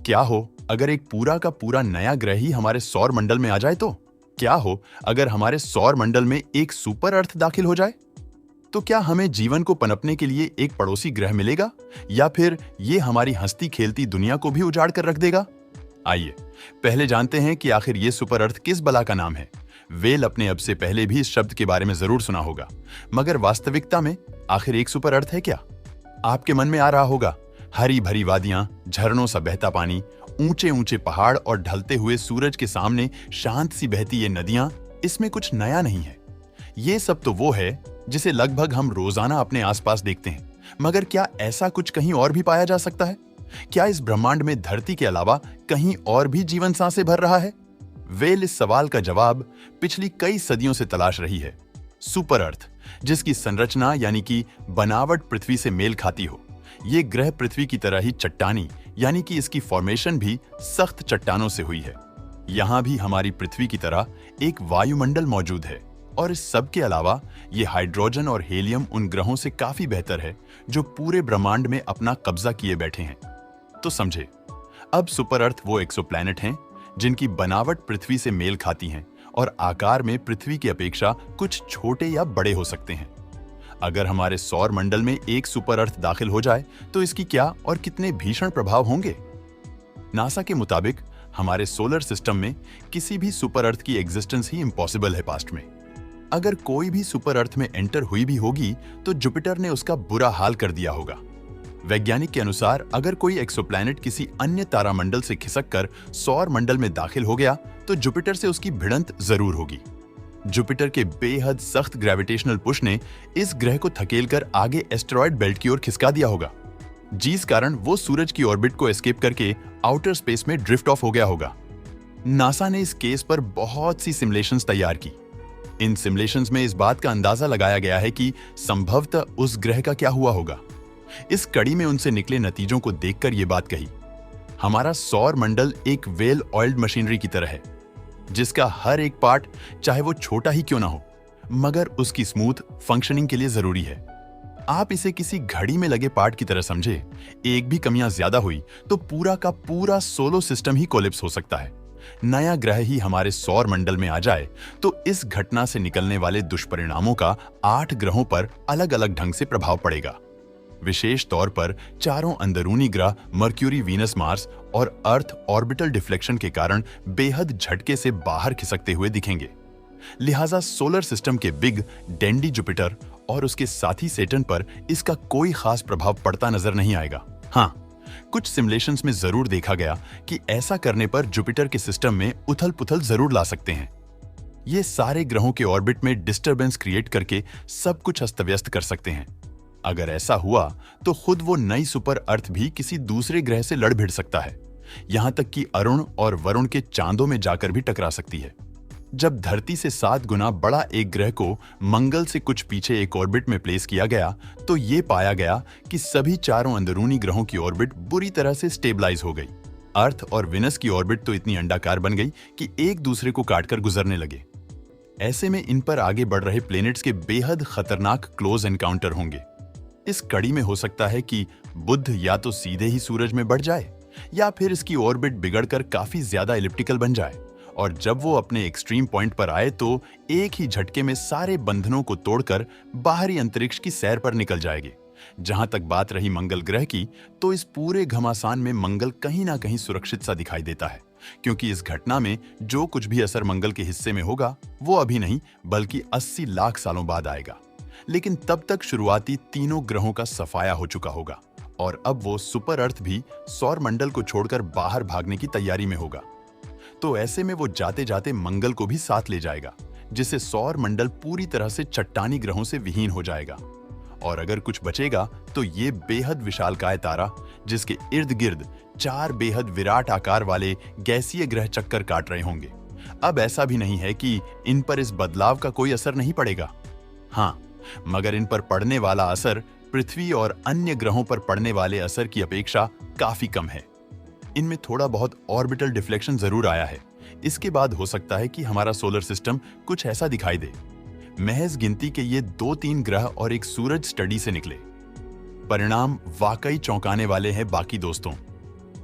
क्या हो अगर एक पूरा का पूरा नया ग्रह ही हमारे सौर मंडल में आ जाए तो? क्या हो अगर हमारे सौर मंडल में एक सुपर अर्थ दाखिल हो जाए? तो क्या हमें जीवन को पनपने के लिए एक पड़ोसी ग्रह मिलेगा या फिर ये हमारी हंसती खेलती दुनिया को भी उजाड़ कर रख देगा? आइए पहले जानते हैं कि आखिर ये सुपर अर्थ किस बला का नाम है। वेल अपने अब से पहले भी इस शब्द के बारे में जरूर सुना होगा, मगर वास्तविकता में आखिर एक सुपर अर्थ है क्या? आपके मन में आ रहा होगा हरी भरी वादियां, झरनों सा बहता पानी, ऊंचे ऊंचे पहाड़ और ढलते हुए सूरज के सामने शांत सी बहती ये नदियां, इसमें कुछ नया नहीं है। ये सब तो वो है जिसे लगभग हम रोजाना अपने आसपास देखते हैं, मगर क्या ऐसा कुछ कहीं और भी पाया जा सकता है? क्या इस ब्रह्मांड में धरती के अलावा कहीं और भी जीवन सांसें भर रहा है? वेल इस सवाल का जवाब पिछली कई सदियों से तलाश रही है। सुपर अर्थ जिसकी संरचना यानी कि बनावट पृथ्वी से मेल खाती हो। ये ग्रह पृथ्वी की तरह ही चट्टानी यानी कि इसकी फॉर्मेशन भी सख्त चट्टानों से हुई है। यहाँ भी हमारी पृथ्वी की तरह एक वायुमंडल मौजूद है और इस सब के अलावा ये हाइड्रोजन और हेलियम उन ग्रहों से काफी बेहतर है जो पूरे ब्रह्मांड में अपना कब्जा किए बैठे हैं। तो समझे, अब सुपर अर्थ वो एक्सोप्लैनेट हैं जिनकी बनावट पृथ्वी से मेल खाती हैं और आकार में पृथ्वी की अपेक्षा कुछ छोटे या बड़े हो सकते हैं। अगर हमारे सौर मंडल में एक सुपर अर्थ दाखिल हो जाए तो इसकी क्या और कितने भीषण प्रभाव होंगे? नासा के मुताबिक हमारे सोलर सिस्टम में किसी भी सुपर अर्थ की एग्जिस्टेंस ही इम्पॉसिबल है पास्ट में। अगर कोई भी सुपर अर्थ में एंटर हुई भी होगी तो जुपिटर ने उसका बुरा हाल कर दिया होगा। वैज्ञानिक के अनुसार अगर कोई एक्सोप्लैनेट किसी अन्य तारामंडल से खिसककर सौर मंडल में दाखिल हो गया तो जुपिटर से उसकी भिड़ंत जरूर होगी। जुपिटर के बेहद सख्त ग्रेविटेशनल पुश ने इस ग्रह को धकेलकर आगे एस्टेरॉयड बेल्ट की ओर खिसका दिया होगा, जिस कारण वो सूरज की ऑर्बिट को एस्केप करके आउटर स्पेस में ड्रिफ्ट ऑफ हो गया होगा। नासा ने इस केस पर बहुत सी सिमुलेशंस तैयार की। इन सिमुलेशंस में इस बात का अंदाजा लगाया गया है कि संभवतः उस ग्रह का क्या हुआ होगा। इस कड़ी में उनसे निकले नतीजों को देखकर यह बात कही, हमारा सौर मंडल एक वेल ऑयल्ड मशीनरी की तरह है जिसका हर एक पार्ट चाहे वो छोटा ही क्यों ना हो मगर उसकी स्मूथ फंक्शनिंग के लिए जरूरी है। आप इसे किसी घड़ी में लगे पार्ट की तरह समझे। एक भी कमियां ज्यादा हुई तो पूरा का पूरा सोलर सिस्टम ही कोलैप्स हो सकता है। नया ग्रह ही हमारे सौर मंडल में आ जाए तो इस घटना से निकलने वाले दुष्परिणामों का 8 ग्रहों पर अलग अलग ढंग से प्रभाव पड़ेगा। विशेष तौर पर चारों अंदरूनी ग्रह मर्क्यूरी, वीनस, मार्स और अर्थ ऑर्बिटल डिफ्लेक्शन के कारण बेहद झटके से बाहर खिसकते हुए दिखेंगे। लिहाजा सोलर सिस्टम के बिग डैंडी जुपिटर और उसके साथी सैटर्न पर इसका कोई खास प्रभाव पड़ता नजर नहीं आएगा। हाँ, कुछ सिमुलेशंस में जरूर देखा गया कि ऐसा करने पर जुपिटर के सिस्टम में उथल पुथल जरूर ला सकते हैं। ये सारे ग्रहों के ऑर्बिट में डिस्टरबेंस क्रिएट करके सब कुछ अस्त व्यस्त कर सकते हैं। अगर ऐसा हुआ तो खुद वो नई सुपर अर्थ भी किसी दूसरे ग्रह से लड़ भिड़ सकता है, यहां तक कि अरुण और वरुण के चांदों में जाकर भी टकरा सकती है। जब धरती से 7 गुना बड़ा एक ग्रह को मंगल से कुछ पीछे एक ऑर्बिट में प्लेस किया गया तो ये पाया गया कि सभी चारों अंदरूनी ग्रहों की ऑर्बिट बुरी तरह से स्टेबलाइज हो गई। अर्थ और विनस की ऑर्बिट तो इतनी अंडाकार बन गई कि एक दूसरे को काटकर गुजरने लगे। ऐसे में इन पर आगे बढ़ रहे प्लैनेट्स के बेहद खतरनाक क्लोज एनकाउंटर होंगे। इस कड़ी में हो सकता है कि बुध या तो सीधे ही सूरज में बढ़ जाए या फिर इसकी ऑर्बिट बिगड़कर काफी ज्यादा एलिप्टिकल बन जाए और जब वो अपने एक्सट्रीम पॉइंट पर आए तो एक ही झटके में सारे बंधनों को तोड़कर बाहरी अंतरिक्ष की सैर पर निकल जाएंगे। जहां तक बात रही मंगल ग्रह की, तो इस पूरे घमासान में मंगल कहीं ना कहीं सुरक्षित सा दिखाई देता है, क्योंकि इस घटना में जो कुछ भी असर मंगल के हिस्से में होगा वो अभी नहीं बल्कि 80 लाख सालों बाद आएगा। लेकिन तब तक शुरुआती तीनों ग्रहों का सफाया हो चुका होगा और अब वो सुपर अर्थ भी सौर मंडल को छोड़कर बाहर भागने की तैयारी में होगा। तो ऐसे में वो जाते जाते मंगल को भी साथ ले जाएगा, जिससे सौर मंडल पूरी तरह से चट्टानी ग्रहों से विहीन हो जाएगा। और अगर कुछ बचेगा तो ये बेहद विशालकाय तारा, जिसके इर्द गिर्द 4 बेहद विराट आकार वाले गैसीय ग्रह चक्कर काट रहे होंगे। अब ऐसा भी नहीं है कि इन पर इस बदलाव का कोई असर नहीं पड़ेगा। हाँ, मगर इन पर पड़ने वाला असर पृथ्वी और अन्य ग्रहों पर पड़ने वाले असर की अपेक्षा काफी कम है। इनमें थोड़ा बहुत ऑर्बिटल डिफ्लेक्शन जरूर आया है। इसके बाद हो सकता है कि हमारा सोलर सिस्टम कुछ ऐसा दिखाई दे। महज गिनती के ये 2-3 ग्रह और एक सूरज स्टडी से निकले। परिणाम वाकई चौंकाने वाले हैं बाकी दोस्तों।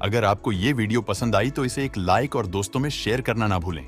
अगर आपको ये वीडियो पसंद आई तो इसे एक लाइक और दोस्तों में शेयर करना ना भूलें।